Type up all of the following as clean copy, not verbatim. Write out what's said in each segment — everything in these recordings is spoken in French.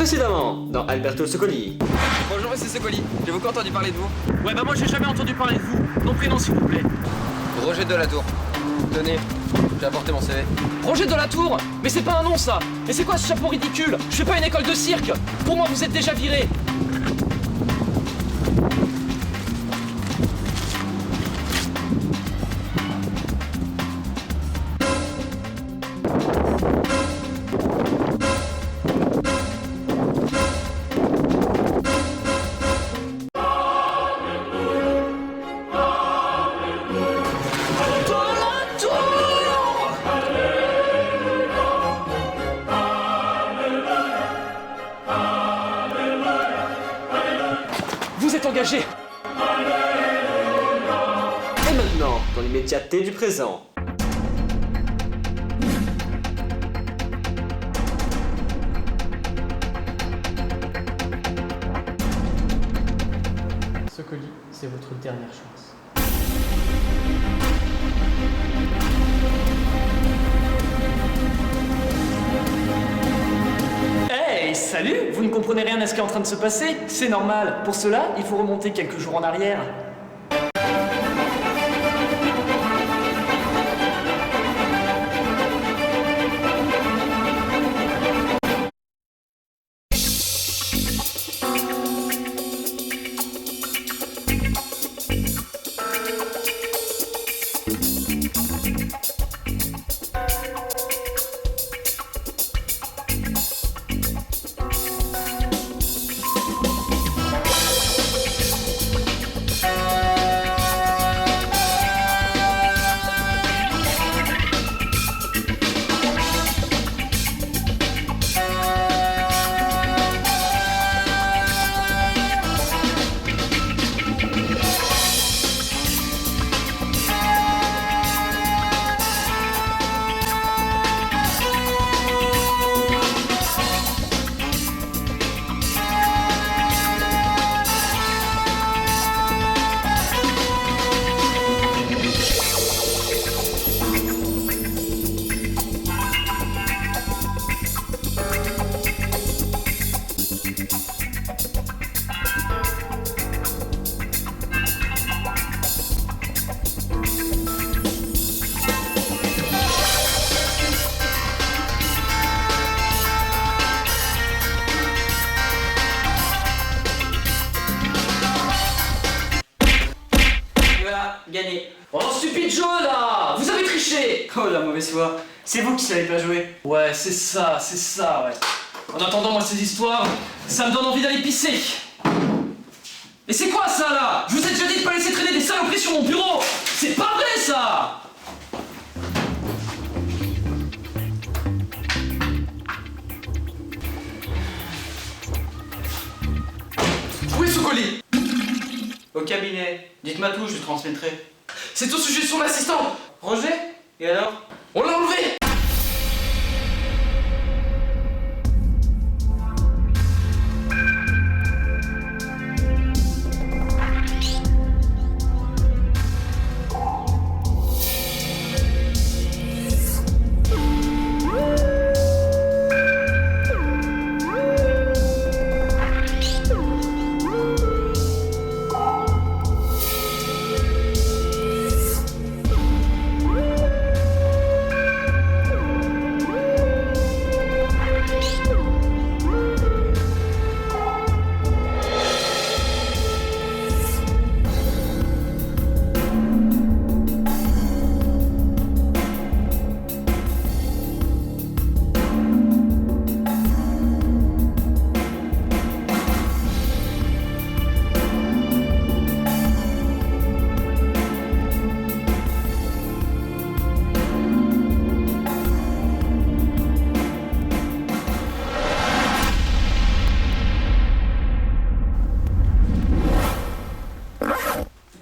Précédemment, dans Alberto Socoli. Bonjour monsieur Socoli, j'ai beaucoup entendu parler de vous. Ouais bah moi j'ai jamais entendu parler de vous. Nom, prénom s'il vous plaît. Roger Delatour. Tenez, j'ai apporté mon CV. Roger Delatour. Mais c'est pas un nom ça. Mais c'est quoi ce chapeau ridicule? Je fais pas une école de cirque. Pour moi vous êtes déjà viré. Vous êtes engagé. Et maintenant, dans l'immédiateté du présent. Socoli, c'est votre dernière chance. Hey, salut! Vous ne comprenez rien à ce qui est en train de se passer? C'est normal. Pour cela, il faut remonter quelques jours en arrière. Voilà, gagné. Oh, stupide jeu là! Vous avez triché! Oh la mauvaise foi. C'est vous qui savez pas jouer. Ouais, c'est ça, ouais. En attendant, moi, ces histoires, ça me donne envie d'aller pisser. Mais c'est quoi ça là? Je vous ai déjà dit de pas laisser traîner des saloperies sur mon bureau! C'est pas vrai ça! Où est Socoli? Au cabinet. Dites-moi tout, je transmettrai. C'est au sujet de son assistant. Roger? Et alors? On l'a enlevé.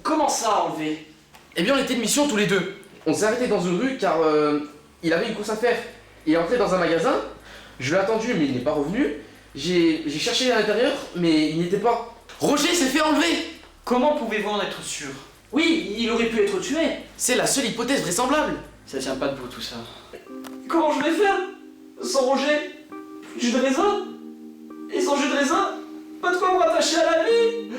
Comment ça, enlevé? Eh bien, on était de mission tous les deux. On s'est arrêté dans une rue car il avait une course à faire. Il est entré dans un magasin, je l'ai attendu mais il n'est pas revenu. J'ai cherché à l'intérieur mais il n'y était pas. Roger s'est fait enlever. Comment pouvez-vous en être sûr? Oui, il aurait pu être tué. C'est la seule hypothèse vraisemblable. Ça tient pas debout tout ça. Comment je vais faire? Sans Roger? Plus de raison? Et magasin? Pas de quoi me rattacher à la vie?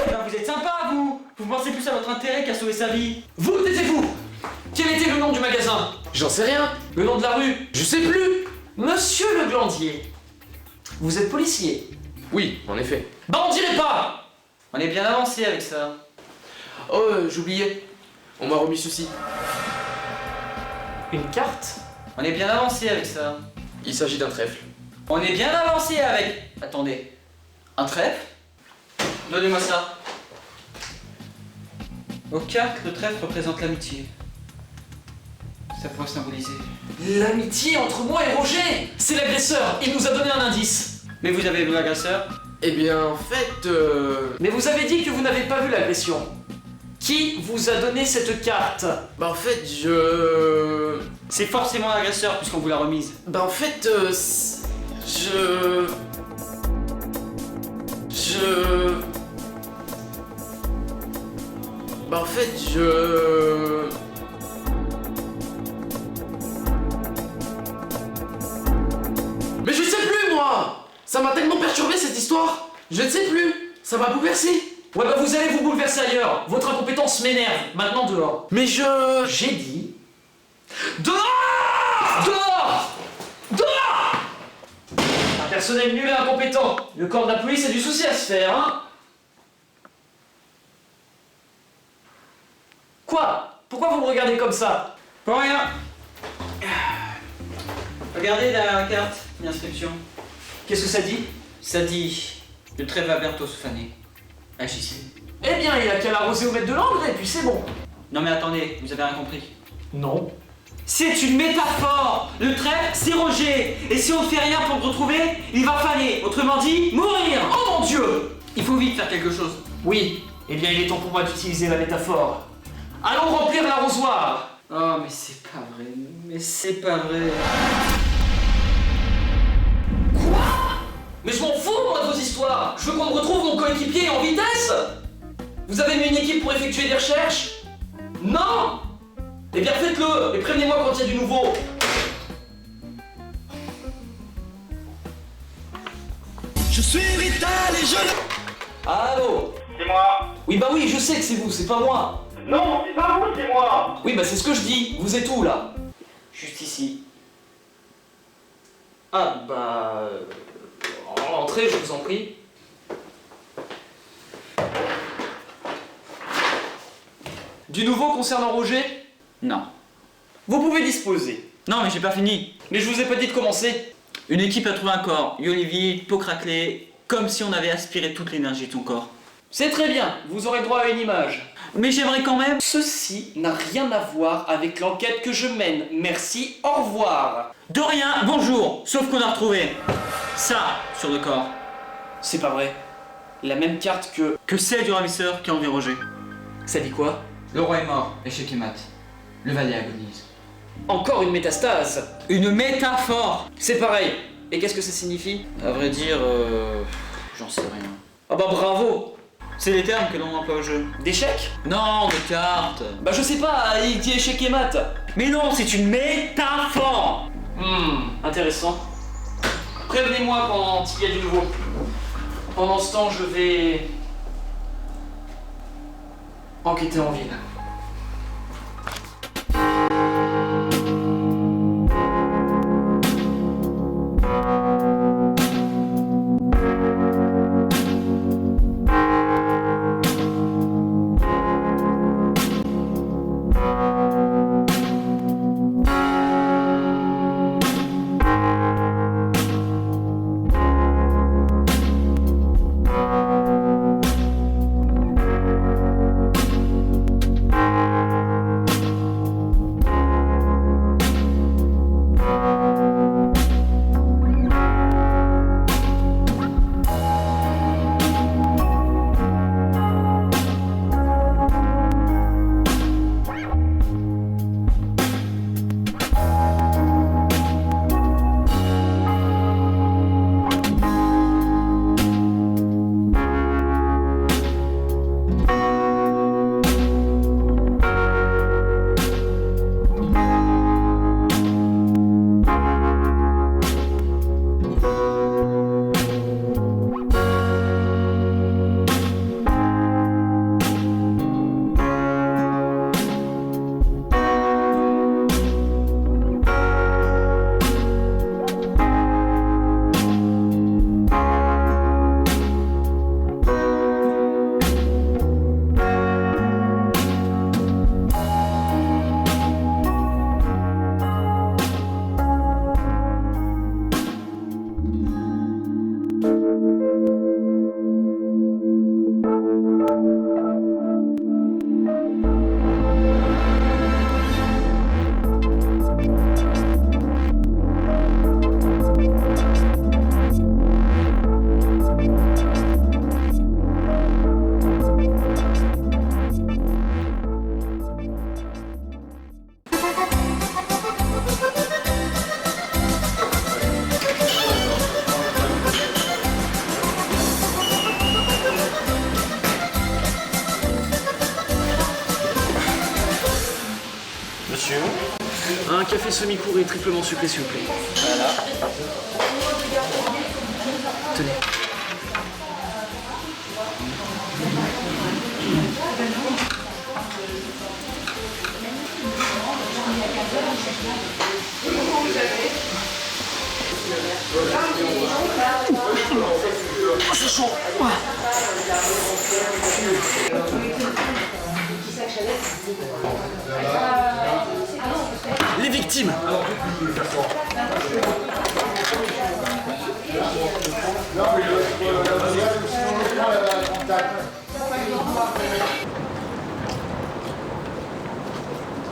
Alors vous êtes sympa, vous. Vous pensez plus à votre intérêt qu'à sauver sa vie. Vous, taisez-vous! Quel était le nom du magasin? J'en sais rien. Le nom de la rue? Je sais plus. Monsieur le Glandier, vous êtes policier? Oui, en effet. Bah on dirait pas! On est bien avancé avec ça. Oh, j'oubliais. On m'a remis ceci. Une carte? On est bien avancé avec ça. Il s'agit d'un trèfle. On est bien avancé avec... Attendez. Un trèfle? Donnez-moi ça. Au cartes, le trèfle représente l'amitié. Ça pourrait symboliser. L'amitié entre moi et Roger! C'est l'agresseur, il nous a donné un indice. Mais vous avez vu l'agresseur? Eh bien, en fait, Mais vous avez dit que vous n'avez pas vu l'agression. Qui vous a donné cette carte? Bah en fait, je... C'est forcément l'agresseur puisqu'on vous l'a remise. Bah en fait, Bah en fait, Mais je ne sais plus, moi! Ça m'a tellement perturbé, cette histoire! Je ne sais plus! Ça m'a bouleversé! Ouais bah vous allez vous bouleverser ailleurs. Votre incompétence m'énerve. Maintenant dehors. Mais je... J'ai dit... Dehors! Dehors! Dehors! Un personnel nul et incompétent. Le corps de la police a du souci à se faire, hein? Quoi? Pourquoi vous me regardez comme ça? Pour rien. Regardez derrière la carte, l'inscription. Qu'est-ce que ça dit? Ça dit... Le trèfle va bientôt se faner. Agissez. Eh bien, il a qu'à l'arroser au mètre de l'engrais, et puis c'est bon. Non mais attendez, vous avez rien compris. Non. C'est une métaphore. Le trèfle, c'est Roger. Et si on ne fait rien pour le retrouver, il va faner. Autrement dit, mourir. Oh mon Dieu! Il faut vite faire quelque chose. Oui. Eh bien, il est temps pour moi d'utiliser la métaphore. Allons remplir l'arrosoir. Oh mais c'est pas vrai. Mais c'est pas vrai. Mais je m'en fous, moi, de vos histoires. Je veux qu'on me retrouve mon coéquipier en vitesse. Vous avez mis une équipe pour effectuer des recherches? Non. Eh bien, faites-le et prévenez-moi quand il y a du nouveau. Je suis vital et je... Allô? C'est moi. Oui, bah oui, je sais que c'est vous, c'est pas moi. Non, c'est pas vous, c'est moi. Oui, bah c'est ce que je dis. Vous êtes où, là? Juste ici. Ah, bah... Entrez, je vous en prie. Du nouveau concernant Roger? Non. Vous pouvez disposer. Non mais j'ai pas fini. Mais je vous ai pas dit de commencer. Une équipe a trouvé un corps. Olivier, peau craquelée, comme si on avait aspiré toute l'énergie de son corps. C'est très bien, vous aurez droit à une image. Mais j'aimerais quand même... Ceci n'a rien à voir avec l'enquête que je mène. Merci, au revoir. De rien, bonjour. Sauf qu'on a retrouvé ça sur le corps. C'est pas vrai. La même carte que... Que celle du ravisseur qui a enlevé Roger. Ça dit quoi? Le roi est mort, échec et mat. Le valet agonise. Encore une métastase. Une métaphore. C'est pareil. Et qu'est-ce que ça signifie? À vrai dire, j'en sais rien. Ah bah bravo. C'est les termes que l'on emploie au jeu. D'échec? Non, de cartes. Bah je sais pas, il dit échec et mat. Mais non, c'est une métaphore. Intéressant. Prévenez-moi quand il y a du nouveau. Pendant ce temps, je vais... enquêter en ville. Un café semi-court et triplement sucré, s'il vous plaît. Voilà. Tenez. Oh, c'est chaud. Les victimes.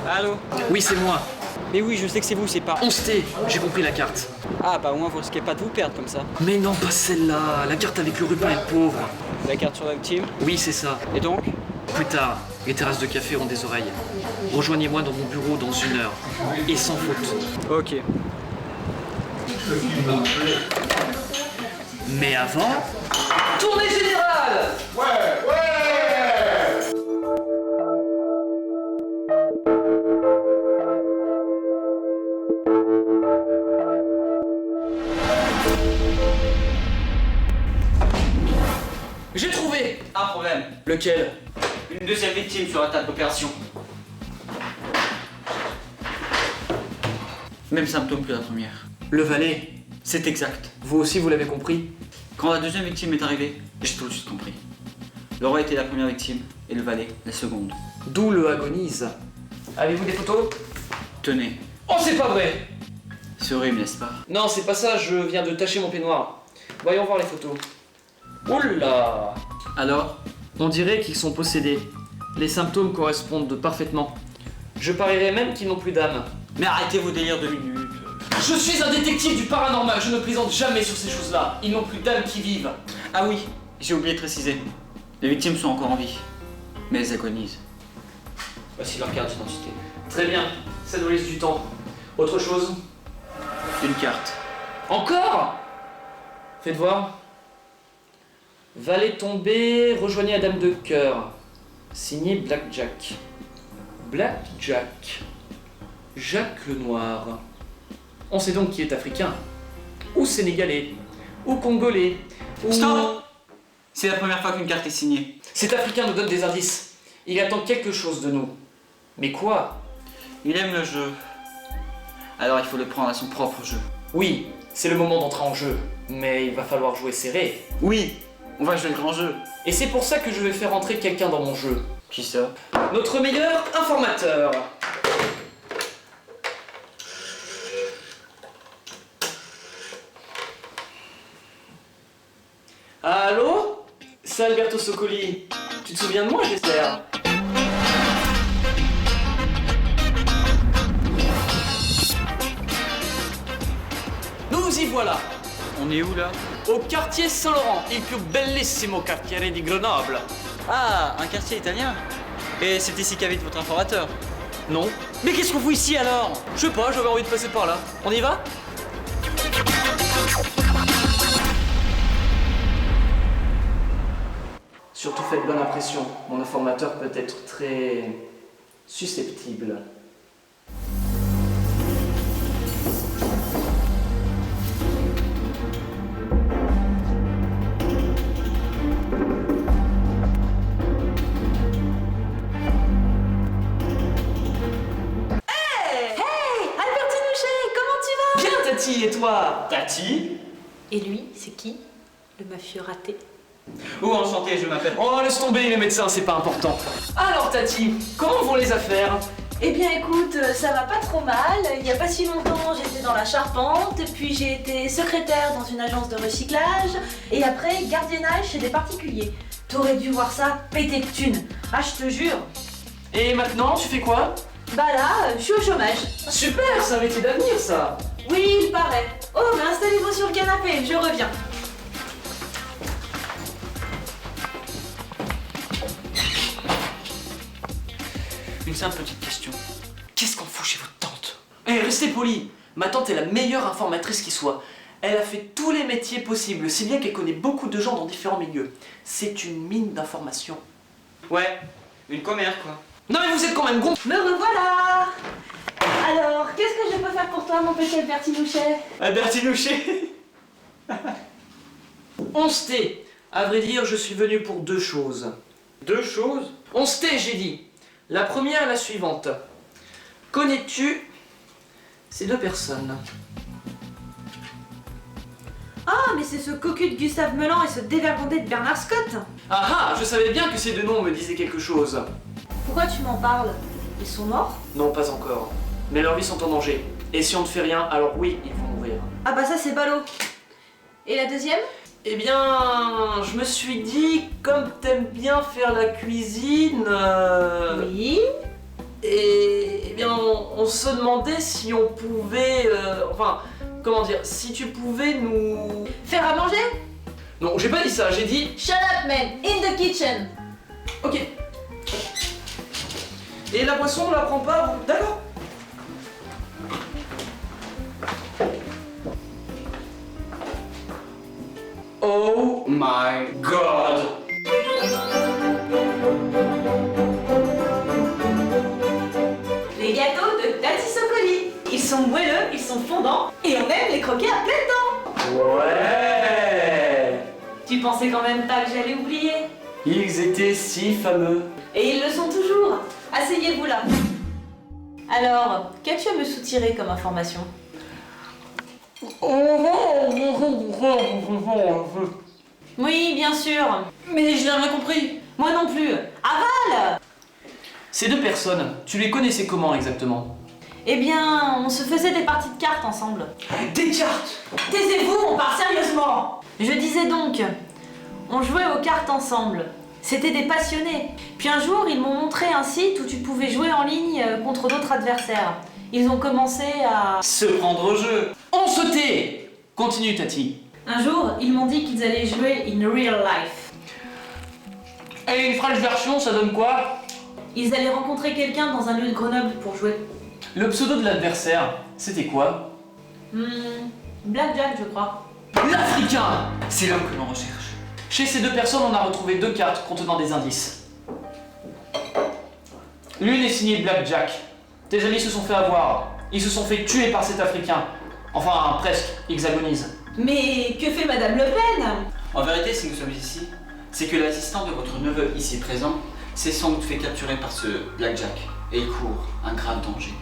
Allô? Oui, c'est moi. Mais oui, je sais que c'est vous, c'est pas... 11T, j'ai compris la carte. Ah, bah au moins vous risquez pas de vous perdre comme ça. Mais non, pas celle-là. La carte avec le ruban et le pauvre. La carte sur la victime. Oui, c'est ça. Et donc? Plus tard, les terrasses de café ont des oreilles. Rejoignez-moi dans mon bureau dans 1 heure. Et sans faute. Ok. Mais avant... Tournée générale! J'ai trouvé. Un problème. Lequel? Une deuxième victime sur la table d'opération. Même symptôme que la première. Le valet. C'est exact. Vous aussi, vous l'avez compris? Quand la deuxième victime est arrivée, j'ai tout de suite compris. Le roi était la première victime et le valet la seconde. D'où le agonise. Avez-vous des photos? Tenez, Oh, c'est pas vrai! c'est horrible, n'est-ce pas? Non, c'est pas ça, je viens de tacher mon peignoir. Voyons voir les photos. Oula! Alors? On dirait qu'ils sont possédés. Les symptômes correspondent parfaitement. Je parierais même qu'ils n'ont plus d'âme. Mais arrêtez vos délires 2 minutes. Je suis un détective du paranormal, je ne plaisante jamais sur ces choses-là. Ils n'ont plus d'âme qui vivent. Ah oui, j'ai oublié de préciser. Les victimes sont encore en vie, mais elles agonisent. Voici leur carte d'identité. Très bien, ça nous laisse du temps. Autre chose? Une carte. Encore? Faites voir. Valet tombé, rejoignez la dame de cœur. Signé Blackjack. Blackjack. Jacques le Noir. On sait donc qui est africain. Ou sénégalais. Ou congolais. Ou... Stop! C'est la première fois qu'une carte est signée. Cet africain nous donne des indices. Il attend quelque chose de nous. Mais quoi? Il aime le jeu. Alors il faut le prendre à son propre jeu. Oui, c'est le moment d'entrer en jeu. Mais il va falloir jouer serré. Oui, on va jouer le grand jeu. Et c'est pour ça que je vais faire entrer quelqu'un dans mon jeu. Qui ça? Notre meilleur informateur. Allô? C'est Alberto Soccoli. Tu te souviens de moi, j'espère? Nous y voilà. On est où là? Au quartier Saint-Laurent, il più bellissimo quartiere di Grenoble. Ah, un quartier italien. Et c'est ici qu'habite votre informateur? Non? Mais qu'est-ce qu'on fout ici alors? Je sais pas, j'avais envie de passer par là. On y va? Surtout faites bonne impression. Mon informateur peut être très susceptible. Tati, et toi? Tati? Et lui, c'est qui? Le mafieux raté? Oh, enchanté, je m'appelle... Oh, laisse tomber les médecins, c'est pas important. Alors Tati, comment vont les affaires? Eh bien écoute, ça va pas trop mal. Il y a pas si longtemps, j'étais dans la charpente, puis j'ai été secrétaire dans une agence de recyclage, et après gardiennage chez des particuliers. T'aurais dû voir ça péter de thunes. Ah, je te jure. Et maintenant, tu fais quoi? Bah là, je suis au chômage. Super, c'est un métier d'avenir ça. Oui, il paraît. Oh, mais installez-vous sur le canapé, je reviens. Une simple petite question. Qu'est-ce qu'on fout chez votre tante? Eh, restez poli. Ma tante est la meilleure informatrice qui soit. Elle a fait tous les métiers possibles, si bien qu'elle connaît beaucoup de gens dans différents milieux. C'est une mine d'informations. Ouais, une commère quoi. Non mais vous êtes quand même con. Me revoilà. Alors, qu'est-ce que je peux faire pour toi, mon petit Albertinouchet? Albertinouchet. 11T. À vrai dire, je suis venu pour 2 choses. 2 choses. 11T, j'ai dit. La première est la suivante. Connais-tu ces 2 personnes? Ah, mais c'est ce cocu de Gustave Melan et ce dévergondé de Bernard Scott. Ah ah, je savais bien que ces 2 noms me disaient quelque chose. Pourquoi tu m'en parles? Ils sont morts? Non, pas encore. Mais leurs vies sont en danger. Et si on ne fait rien, alors oui, ils vont mourir. Ah bah ça c'est ballot. Et la deuxième? Eh bien, je me suis dit, comme t'aimes bien faire la cuisine... Oui. Et eh bien, on se demandait si on pouvait... enfin, comment dire, si tu pouvais nous... Faire à manger? Non, j'ai pas dit ça, j'ai dit... Shut up man, in the kitchen. Ok. Et la boisson, on la prend pas, vous... D'accord. Oh my god. Les gâteaux de Tati Socoli. Ils sont moelleux, ils sont fondants et on aime les croquer à pleines dents. Ouais. Tu pensais quand même pas que j'allais oublier? Ils étaient si fameux. Et ils le sont toujours. Asseyez-vous là. Alors, qu'as-tu à me soutirer comme information? Oui, bien sûr. Mais je n'ai rien compris. Moi non plus. Aval! Ces 2 personnes, tu les connaissais comment exactement? Eh bien, on se faisait des parties de cartes ensemble. Des cartes. Taisez-vous, on part sérieusement. Je disais donc, on jouait aux cartes ensemble. C'était des passionnés. Puis un jour, ils m'ont montré un site où tu pouvais jouer en ligne contre d'autres adversaires. Ils ont commencé à... Se prendre au jeu. On se tait. Continue, Tati. Un jour, ils m'ont dit qu'ils allaient jouer in real life. Et une French version, ça donne quoi? Ils allaient rencontrer quelqu'un dans un lieu de Grenoble pour jouer. Le pseudo de l'adversaire, c'était quoi? Blackjack, je crois. L'Africain. C'est l'homme que l'on recherche. Chez ces 2 personnes, on a retrouvé 2 cartes contenant des indices. L'une est signée Blackjack. Tes amis se sont fait avoir. Ils se sont fait tuer par cet Africain. Enfin, presque, ils agonisent. Mais que fait Madame Le Pen? En vérité, si nous sommes ici, c'est que l'assistant de votre neveu ici présent s'est sans doute fait capturer par ce Blackjack et il court un grave danger.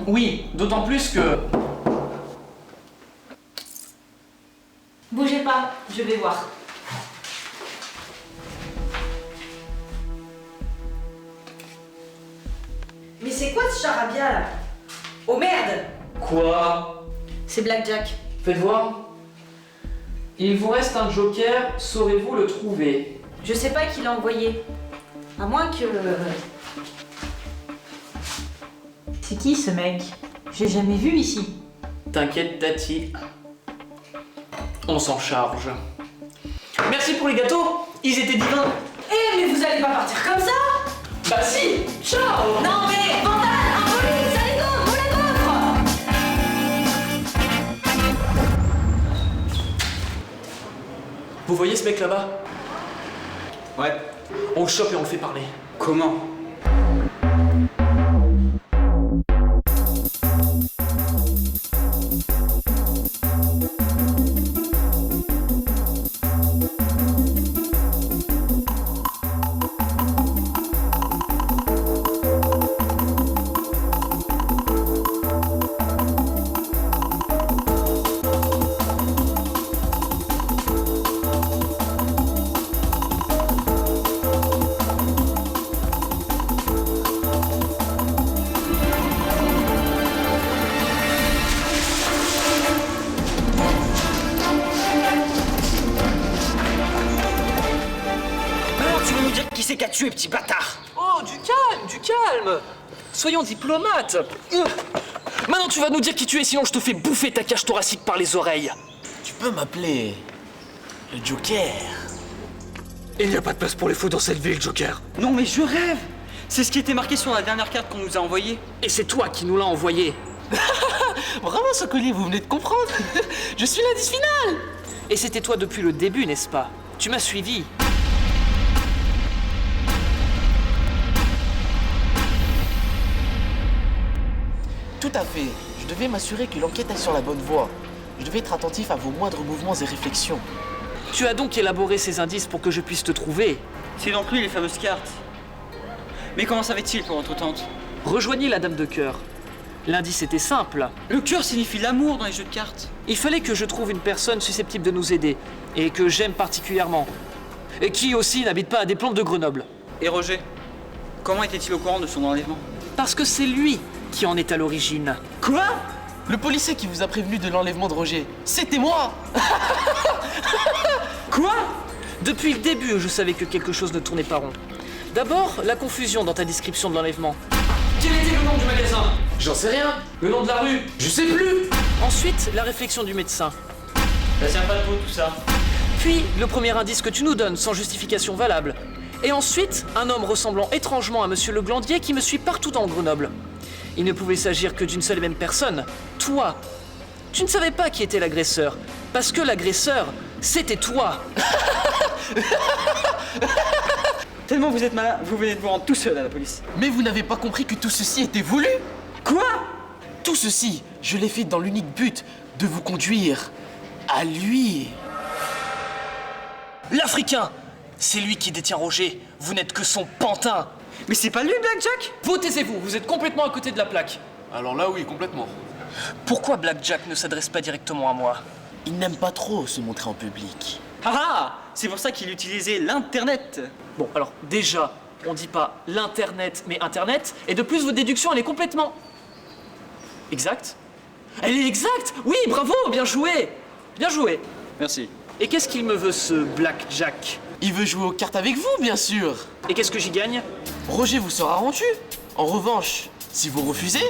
Oui, d'autant plus que... Bougez pas, je vais voir. Mais c'est quoi ce charabia là? Oh merde! Quoi? C'est Blackjack. Faites voir. Il vous reste un joker, saurez-vous le trouver? Je sais pas qui l'a envoyé. À moins que... C'est qui ce mec? J'ai jamais vu ici. T'inquiète, Tati. On s'en charge. Merci pour les gâteaux, ils étaient divins. Eh mais vous allez pas partir comme ça? Bah si. Ciao. Non mais Vandal, un police, allez go, vous la gaufre! Vous voyez ce mec là-bas? Ouais. On le chope et on le fait parler. Comment? c'est qu'a tué, petit bâtard? Oh, du calme. Soyons diplomates. Maintenant, tu vas nous dire qui tu es, sinon je te fais bouffer ta cage thoracique par les oreilles. Tu peux m'appeler le Joker. Il n'y a pas de place pour les fous dans cette ville, Joker. Non mais je rêve. C'est ce qui était marqué sur la dernière carte qu'on nous a envoyée. Et c'est toi qui nous l'as envoyé. Vraiment, Socoli, vous venez de comprendre. Je suis l'indice final. Et c'était toi depuis le début, n'est-ce pas? Tu m'as suivi. fait. Je devais m'assurer que l'enquête est sur la bonne voie. Je devais être attentif à vos moindres mouvements et réflexions. Tu as donc élaboré ces indices pour que je puisse te trouver. C'est donc lui les fameuses cartes. Mais comment savait-il pour votre tante? Rejoignez la dame de cœur. L'indice était simple. Le cœur signifie l'amour dans les jeux de cartes. Il fallait que je trouve une personne susceptible de nous aider, et que j'aime particulièrement. Et qui aussi n'habite pas à des plombes de Grenoble. Et Roger, comment était-il au courant de son enlèvement? Parce que c'est lui qui en est à l'origine. Quoi? Le policier qui vous a prévenu de l'enlèvement de Roger, c'était moi! Quoi? Depuis le début, je savais que quelque chose ne tournait pas rond. D'abord, la confusion dans ta description de l'enlèvement. Quel était le nom du magasin? J'en sais rien. Le nom de la rue? Je sais plus. Ensuite, la réflexion du médecin. Ça tient pas debout tout ça. Puis, le premier indice que tu nous donnes sans justification valable. Et ensuite, un homme ressemblant étrangement à Monsieur Le Glandier qui me suit partout dans Grenoble. Il ne pouvait s'agir que d'une seule et même personne, toi. Tu ne savais pas qui était l'agresseur, parce que l'agresseur, c'était toi. Tellement vous êtes malin, vous venez de vous rendre tout seul à la police. Mais vous n'avez pas compris que tout ceci était voulu? Quoi? Tout ceci, je l'ai fait dans l'unique but de vous conduire à lui. L'Africain! C'est lui qui détient Roger. Vous n'êtes que son pantin. Mais c'est pas lui Blackjack? Vous taisez-vous, vous êtes complètement à côté de la plaque. Alors là, oui, complètement. Pourquoi Blackjack ne s'adresse pas directement à moi? Il n'aime pas trop se montrer en public. Ah ah! C'est pour ça qu'il utilisait l'internet. Bon, alors déjà, on dit pas l'internet, mais internet, et de plus, votre déduction, elle est complètement... exacte? Elle est exacte! Oui, bravo, bien joué! Bien joué! Merci. Et qu'est-ce qu'il me veut, ce Blackjack? Il veut jouer aux cartes avec vous, bien sûr. Et qu'est-ce que j'y gagne? Roger vous sera rendu. En revanche, si vous refusez,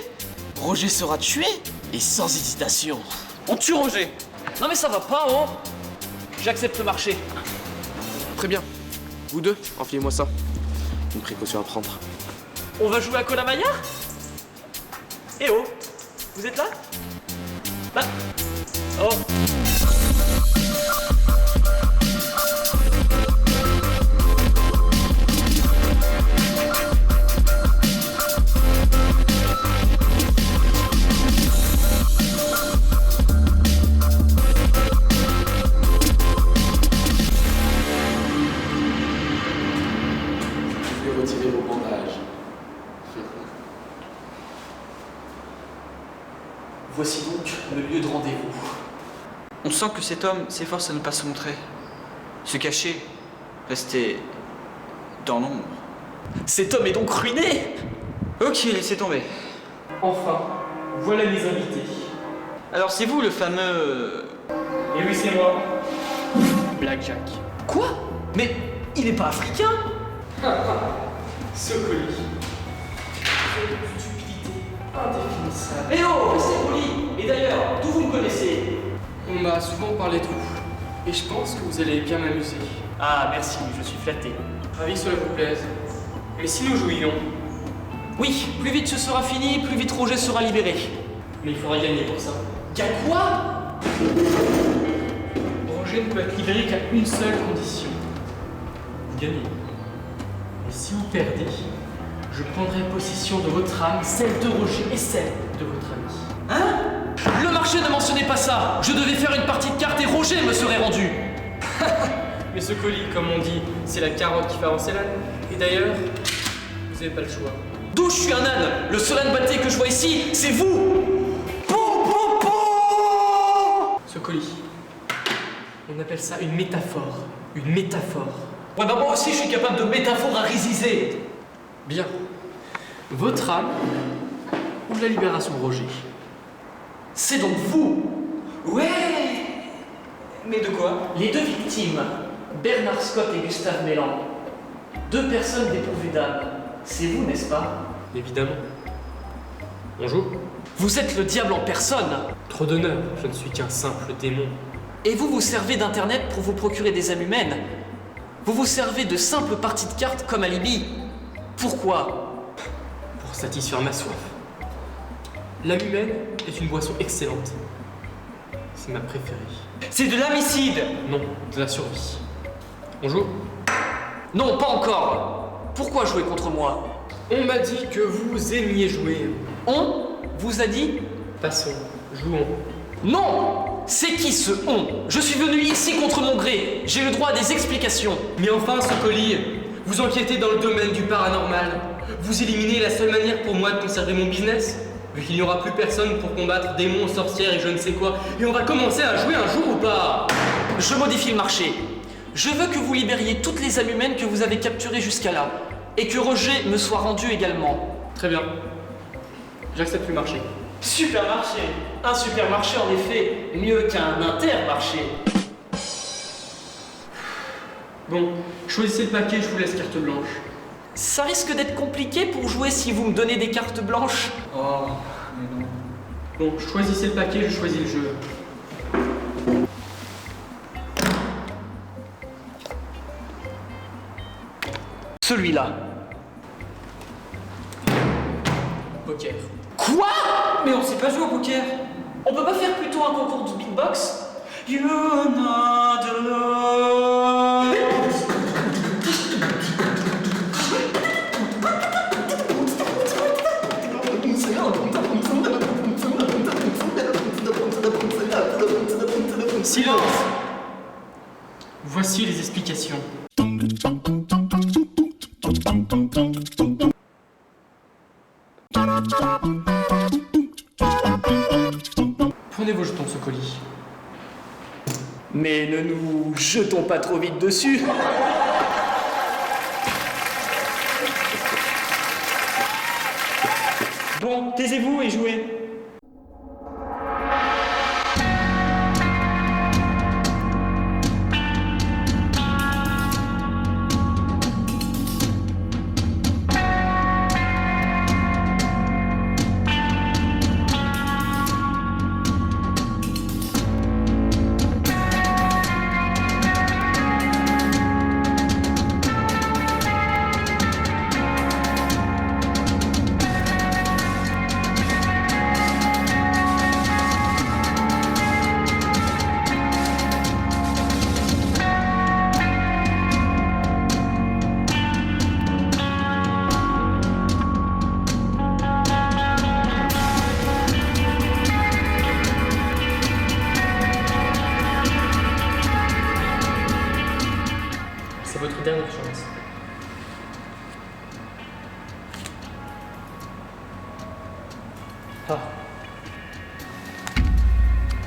Roger sera tué, et sans hésitation. On tue Roger. Non mais ça va pas, oh! J'accepte le marché. Très bien. Vous deux, enfilez-moi ça. Une précaution à prendre. On va jouer à Colamaillard? Eh oh! Vous êtes là? Bah... oh! Retirez vos bandages. Voici donc le lieu de rendez-vous. On sent que cet homme s'efforce à ne pas se montrer. Se cacher. Rester dans l'ombre. Cet homme est donc ruiné! Ok, laissez tomber. Enfin, voilà mes invités. Alors c'est vous le fameux... Et oui, c'est moi, Blackjack. Quoi? Mais il est pas africain? Ce colis. Quelle stupidité indéfinissable. Eh oh, restez poli! Et d'ailleurs, d'où vous me connaissez? On m'a souvent parlé de vous. Et je pense que vous allez bien m'amuser. Ah, merci, je suis flatté. Ravi que cela vous plaise. Mais si nous jouions, Oui, plus vite ce sera fini, plus vite Roger sera libéré. mais il faudra gagner pour ça. Y'a quoi? Roger ne peut être libéré qu'à une seule condition. Vous gagnez. Et si vous perdez, je prendrai possession de votre âme, celle de Roger et celle de votre ami. Le marché ne mentionnait pas ça! Je devais faire une partie de cartes et Roger me serait rendu! Mais ce colis, comme on dit, c'est la carotte qui fait avancer l'âne. Et d'ailleurs, vous n'avez pas le choix. D'où je suis un âne? Le seul âne batté que je vois ici, c'est vous! Ce colis, on appelle ça une métaphore. Une métaphore. Ouais bah moi aussi je suis capable de métaphore à résiser! Bien. Votre âme ou la libération de Roger. C'est donc vous! Ouais. Mais de quoi? Les deux victimes, Bernard Scott et Gustave Mélan. Deux personnes dépourvues d'âme. C'est vous, n'est-ce pas? Évidemment. On joue? Vous êtes le diable en personne! Trop d'honneur, je ne suis qu'un simple démon. Et vous vous servez d'internet pour vous procurer des âmes humaines. Vous vous servez de simples parties de cartes comme alibi. Pourquoi? Pour satisfaire ma soif. L'âme humaine est une boisson excellente. C'est ma préférée. C'est de l'amicide. Non, de la survie. On joue? Non, pas encore! Pourquoi jouer contre moi? On m'a dit que vous aimiez jouer. On vous a dit Passons, jouons. Non! C'est qui ce on? Je suis venu ici contre mon gré. J'ai le droit à des explications. Mais enfin, ce colis, vous enquêtez dans le domaine du paranormal. Vous éliminez la seule manière pour moi de conserver mon business. Vu qu'il n'y aura plus personne pour combattre démons, sorcières et je ne sais quoi. Et on va commencer à jouer un jour ou pas? Je modifie le marché. Je veux que vous libériez toutes les âmes humaines que vous avez capturées jusqu'à là. Et que Roger me soit rendu également. Très bien. J'accepte le marché. Supermarché. Un supermarché en effet, mieux qu'un intermarché. Bon, choisissez le paquet, je vous laisse carte blanche. Ça risque d'être compliqué pour jouer si vous me donnez des cartes blanches. Oh, mais non. Bon, choisissez le paquet, je choisis le jeu. Celui-là. Poker. Quoi? Mais on sait pas jouer au poker. On peut pas faire plutôt un concours de beatbox? You're not alone. Silence! Voici les explications. Prenez vos jetons, ce colis. Mais ne nous jetons pas trop vite dessus. Bon, taisez-vous et jouez. C'est votre dernière chance. Ah.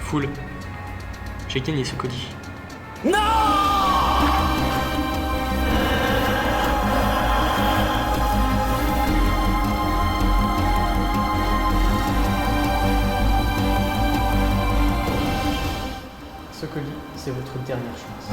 Foule. J'ai gagné ce colis. Ce colis, c'est votre dernière chance.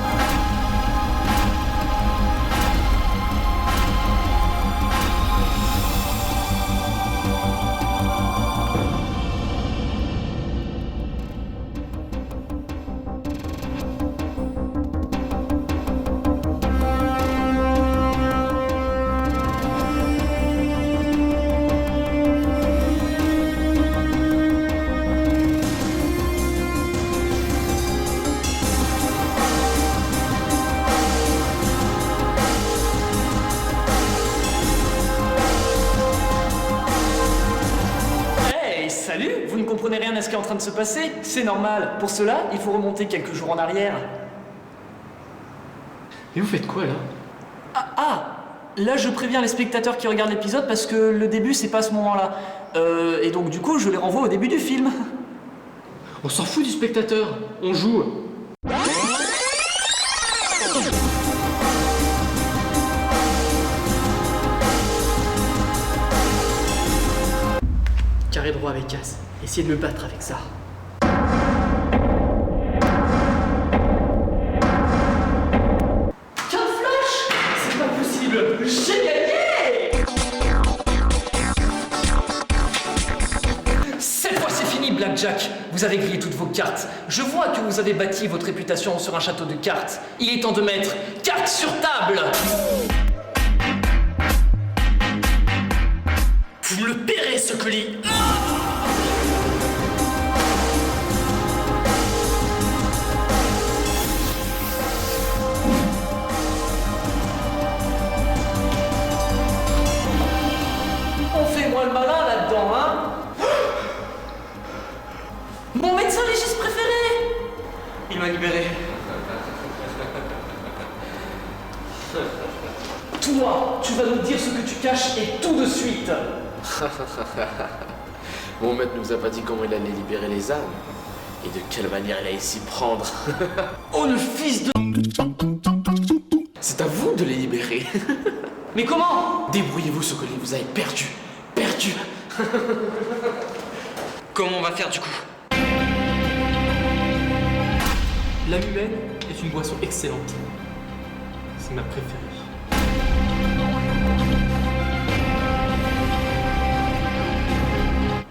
Salut, vous ne comprenez rien à ce qui est en train de se passer? C'est normal. Pour cela, il faut remonter quelques jours en arrière. Mais vous faites quoi là? Là je préviens les spectateurs qui regardent l'épisode parce que le début c'est pas à ce moment-là. Et donc du coup je les renvoie au début du film. On s'en fout du spectateur, on joue. Carré droit avec As. Essayez de me battre avec ça. Tiens, Flash! C'est pas possible! J'ai gagné! Cette fois c'est fini, Blackjack. Vous avez grillé toutes vos cartes. Je vois que vous avez bâti votre réputation sur un château de cartes. Il est temps de mettre cartes sur table! Vous me le paierez, ce colis! On fait moins le malin là-dedans, hein? Mon médecin légiste préféré! Il m'a libéré. Toi, tu vas nous dire ce que tu caches et tout de suite! Mon maître nous a pas dit comment il allait libérer les âmes. Et de quelle manière il allait s'y prendre. Oh le fils de... C'est à vous de les libérer. Mais comment? Débrouillez-vous, Sokoli, vous avez perdu. Perdu. Comment on va faire du coup? L'âme humaine est une boisson excellente. C'est ma préférée.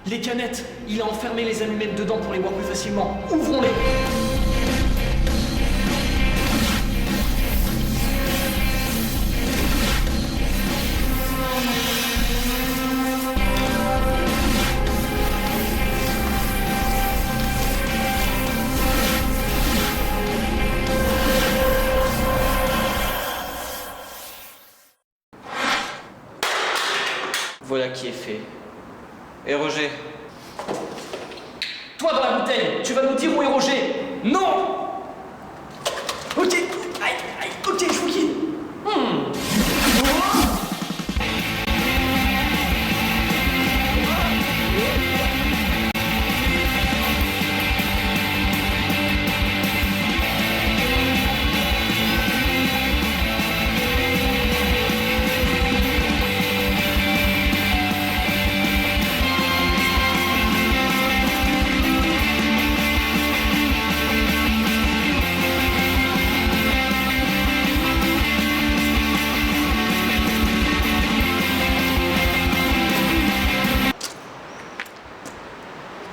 Les canettes! Il a enfermé les âmes humaines dedans pour les boire plus facilement. Ouvrons-les! Voilà qui est fait. Et Roger? Toi dans la bouteille, tu vas nous dire où est Roger? Non! Ok, aïe, aïe, ok, je vous guide.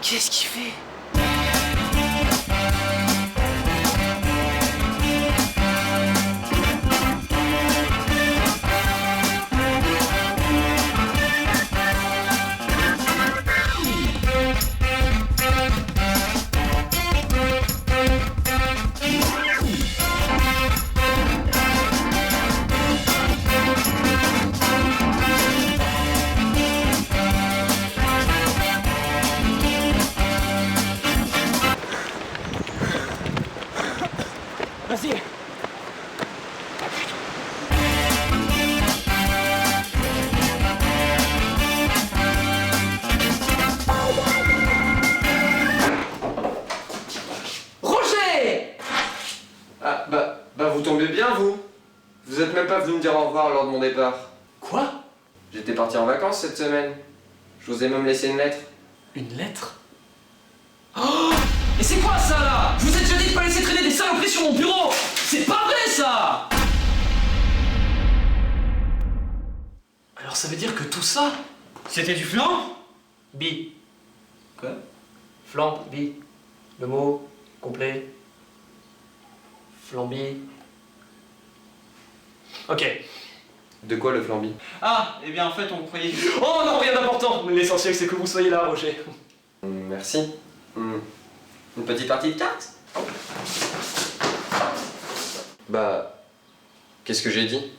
Qu'est-ce qu'il fait? Vas-y. Roger! Ah, bah vous tombez bien, vous. Vous êtes même pas venu me dire au revoir lors de mon départ. Quoi? J'étais parti en vacances cette semaine. Je vous ai même laissé une lettre. Une lettre? Oh! Et c'est quoi ça là? Je vous ai déjà dit de pas laisser traîner des saloperies sur mon bureau! C'est pas vrai ça! Alors ça veut dire que tout ça... C'était du flan? Bi. Quoi? Flambe, bi. Le mot complet. Flambi. Ok. De quoi le flambi? Ah, eh bien en fait on croyait... Oh non, rien d'important! L'essentiel c'est que vous soyez là, Roger. Merci. Une petite partie de cartes? Bah... Qu'est-ce que j'ai dit?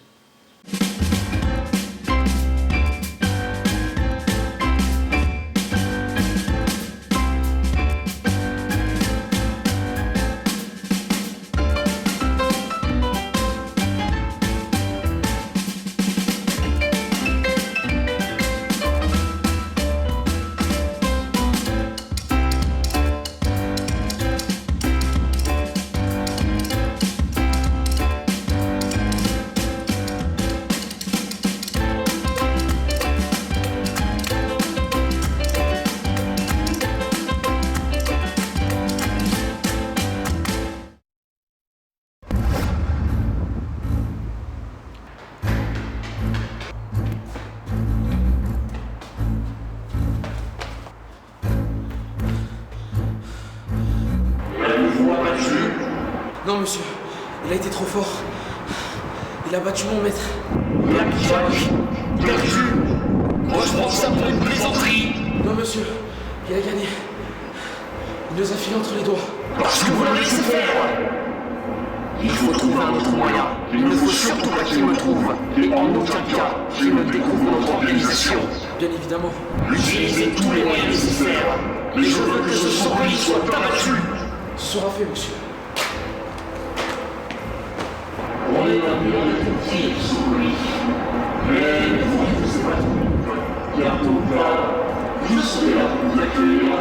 Non, monsieur, il a été trop fort. Il a battu mon maître. Moi je prends ça pour une plaisanterie! Non, monsieur, il a gagné. Il nous a filé entre les doigts. Parce que vous l'avez laissé faire! Il faut trouver un autre moyen. Il ne faut surtout pas qu'il me trouve. Et en aucun cas qu'il ne découvre notre organisation. Bien évidemment. Utilisez tous les moyens nécessaires. Mais je veux que ce sommeil soit abattu. Ce sera fait, monsieur. On est un mur de tir sous lui. Mais ne vous pas tout. Car tout va, vous serez là pour vous accueillir.